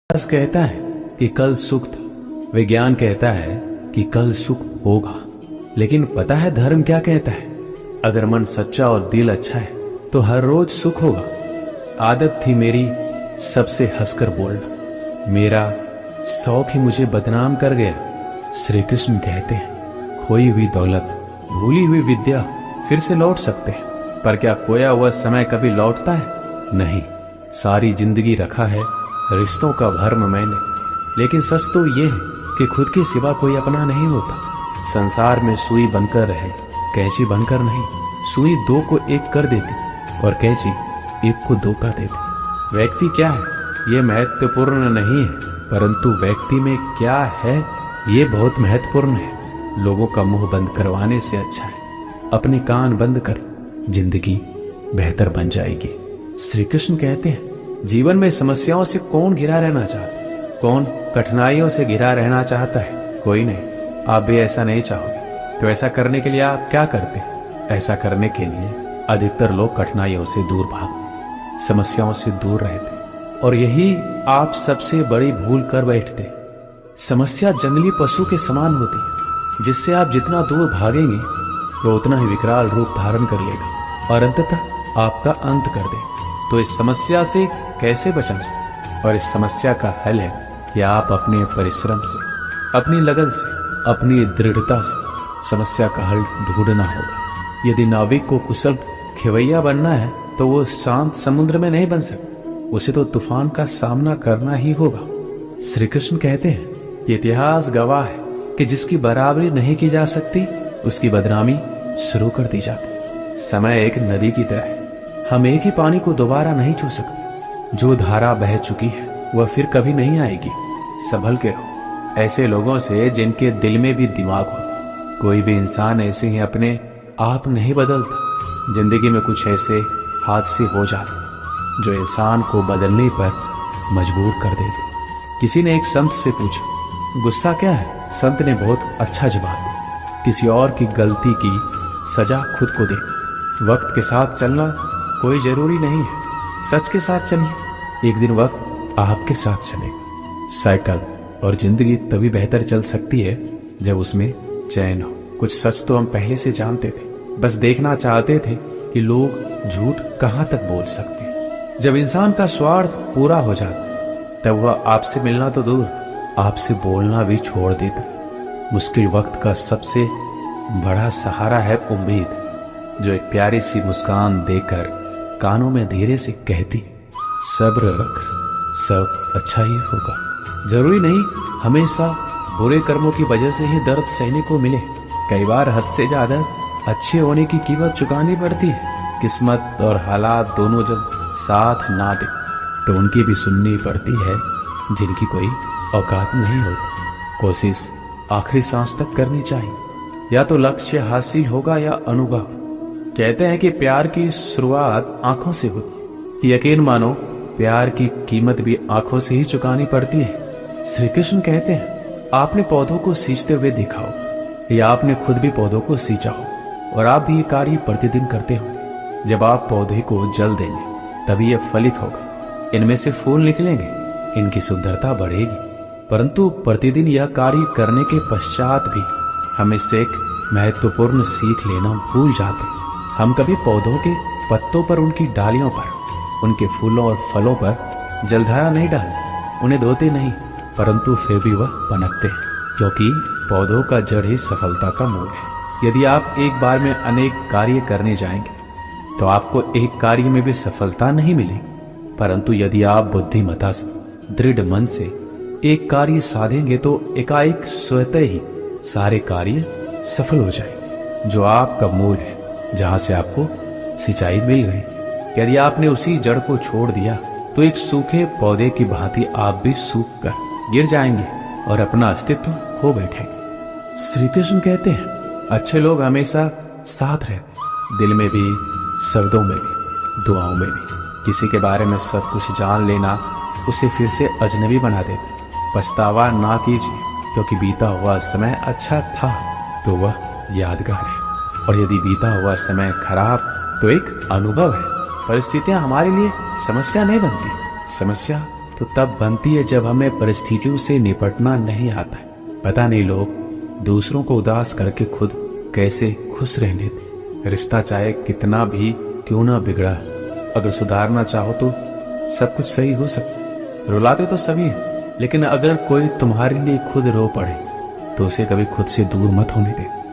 इतिहास कहता है कि कल सुख था, विज्ञान कहता है कि कल सुख होगा, लेकिन पता है धर्म क्या कहता है? अगर मन सच्चा और दिल अच्छा है तो हर रोज सुख होगा। आदत थी मेरी सबसे हंसकर बोलना, मेरा शौक ही मुझे बदनाम कर गया। श्री कृष्ण कहते हैं खोई हुई दौलत, भूली हुई विद्या फिर से लौट सकते हैं, पर क्या खोया हुआ समय कभी लौटता है? नहीं। सारी जिंदगी रखा है रिश्तों का भरम मैंने, लेकिन सच तो ये है कि खुद के सिवा कोई अपना नहीं होता। संसार में सुई बनकर रहे, कैंची बनकर नहीं। सुई दो को एक कर देती और कैंची एक को दो कर देती। व्यक्ति क्या है ये महत्वपूर्ण नहीं है, परंतु व्यक्ति में क्या है ये बहुत महत्वपूर्ण है। लोगों का मुंह बंद करवाने से अच्छा है अपने कान बंद कर, जिंदगी बेहतर बन जाएगी। श्री कृष्ण कहते हैं जीवन में समस्याओं से कौन घिरा रहना चाहता है? कौन कठिनाइयों से घिरा रहना चाहता है? कोई नहीं। आप भी ऐसा नहीं चाहोगे तो ऐसा करने के लिए आप क्या करते हैं? ऐसा करने के लिए अधिकतर लोग कठिनाइयों से दूर भागते, समस्याओं से दूर रहते, और यही आप सबसे बड़ी भूल कर बैठते। समस्या जंगली पशु के समान होती है, जिससे आप जितना दूर भागेंगे वो उतना ही विकराल रूप धारण कर लेगा और अंततः आपका अंत कर दे। तो इस समस्या से कैसे बचा जाए? और इस समस्या का हल है कि आप अपने परिश्रम से, अपनी लगन से, अपनी दृढ़ता से समस्या का हल ढूंढना होगा। यदि नाविक को कुशल खेवैया बनना है तो वो शांत समुद्र में नहीं बन सकता, उसे तो तूफान का सामना करना ही होगा। श्री कृष्ण कहते हैं कि इतिहास गवाह है कि जिसकी बराबरी नहीं की जा सकती उसकी बदनामी शुरू कर दी जाती। समय एक नदी की तरह है, हम एक ही पानी को दोबारा नहीं छू सकते। जो धारा बह चुकी है वह फिर कभी नहीं आएगी। संभल के रहो ऐसे लोगों से जिनके दिल में भी दिमाग हो। कोई भी इंसान ऐसे ही अपने आप नहीं बदलता। जिंदगी में कुछ ऐसे हादसे हो जाते जो इंसान को बदलने पर मजबूर कर देते। किसी ने एक संत से पूछा गुस्सा क्या है? संत ने बहुत अच्छा जवाब दिया, किसी और की गलती की सजा खुद को दे। वक्त के साथ चलना कोई जरूरी नहीं है, सच के साथ चलिए, एक दिन वक्त आपके साथ चलेगा। साइकिल और जिंदगी तभी बेहतर चल सकती है जब उसमें चैन हो। कुछ सच तो हम पहले से जानते थे, बस देखना चाहते थे कि लोग झूठ कहां तक बोल सकते हैं। जब इंसान का स्वार्थ पूरा हो जाता तब वह आपसे मिलना तो दूर, आपसे बोलना भी छोड़ देता। मुश्किल वक्त का सबसे बड़ा सहारा है उम्मीद, जो एक प्यारी सी मुस्कान देकर कानों में धीरे से कहती सब्र रख, सब अच्छा ही होगा। जरूरी नहीं हमेशा बुरे कर्मों की वजह से ही दर्द सहने को मिले। कई बार हद से ज्यादा अच्छे होने की कीमत चुकानी पड़ती है। किस्मत और हालात दोनों जब साथ ना दे तो उनकी भी सुननी पड़ती है जिनकी कोई औकात नहीं होती। कोशिश आखिरी सांस तक करनी चाहिए, या तो लक्ष्य हासिल होगा या अनुभव। कहते हैं कि प्यार की शुरुआत आंखों से होती है। यकीन मानो प्यार की कीमत भी आंखों से ही चुकानी पड़ती है। श्री कृष्ण कहते हैं आपने पौधों को सींचते हुए देखा हो, या आपने खुद भी पौधों को सींचा हो, और आप भी ये कार्य प्रतिदिन करते हो। जब आप पौधे को जल देंगे तभी यह फलित होगा, इनमें से फूल निकलेंगे, इनकी सुंदरता बढ़ेगी। परंतु प्रतिदिन यह कार्य करने के पश्चात भी हम इससे एक महत्वपूर्ण सीख लेना भूल जाते हैं। हम कभी पौधों के पत्तों पर, उनकी डालियों पर, उनके फूलों और फलों पर जलधारा नहीं डालते, उन्हें धोते नहीं, परंतु फिर भी वह पनपते हैं, क्योंकि पौधों का जड़ ही सफलता का मूल है। यदि आप एक बार में अनेक कार्य करने जाएंगे तो आपको एक कार्य में भी सफलता नहीं मिलेगी, परंतु यदि आप बुद्धिमता से, दृढ़ मन से एक कार्य साधेंगे तो एकाएक स्वतः ही सारे कार्य सफल हो जाएंगे। जो आपका मूल है, जहां से आपको सिंचाई मिल रही, यदि आपने उसी जड़ को छोड़ दिया तो एक सूखे पौधे की भांति आप भी सूख कर गिर जाएंगे और अपना अस्तित्व खो बैठेंगे। श्री कृष्ण कहते हैं अच्छे लोग हमेशा साथ रहते, दिल में भी, शब्दों में भी, दुआओं में भी। किसी के बारे में सब कुछ जान लेना उसे फिर से अजनबी बना देता। पछतावा ना कीजिए, क्योंकि बीता हुआ समय अच्छा था तो वह यादगार है, और यदि बीता हुआ समय खराब तो एक अनुभव है। परिस्थितियां हमारे लिए समस्या नहीं बनती, समस्या तो तब बनती है जब हमें परिस्थितियों से निपटना नहीं आता है। पता नहीं लोग दूसरों को उदास करके खुद कैसे खुश रहने दें। रिश्ता चाहे कितना भी क्यों ना बिगड़ा, अगर सुधारना चाहो तो सब कुछ सही हो सकता। रुलाते तो सभी हैं, लेकिन अगर कोई तुम्हारे लिए खुद रो पड़े तो उसे कभी खुद से दूर मत होने दे।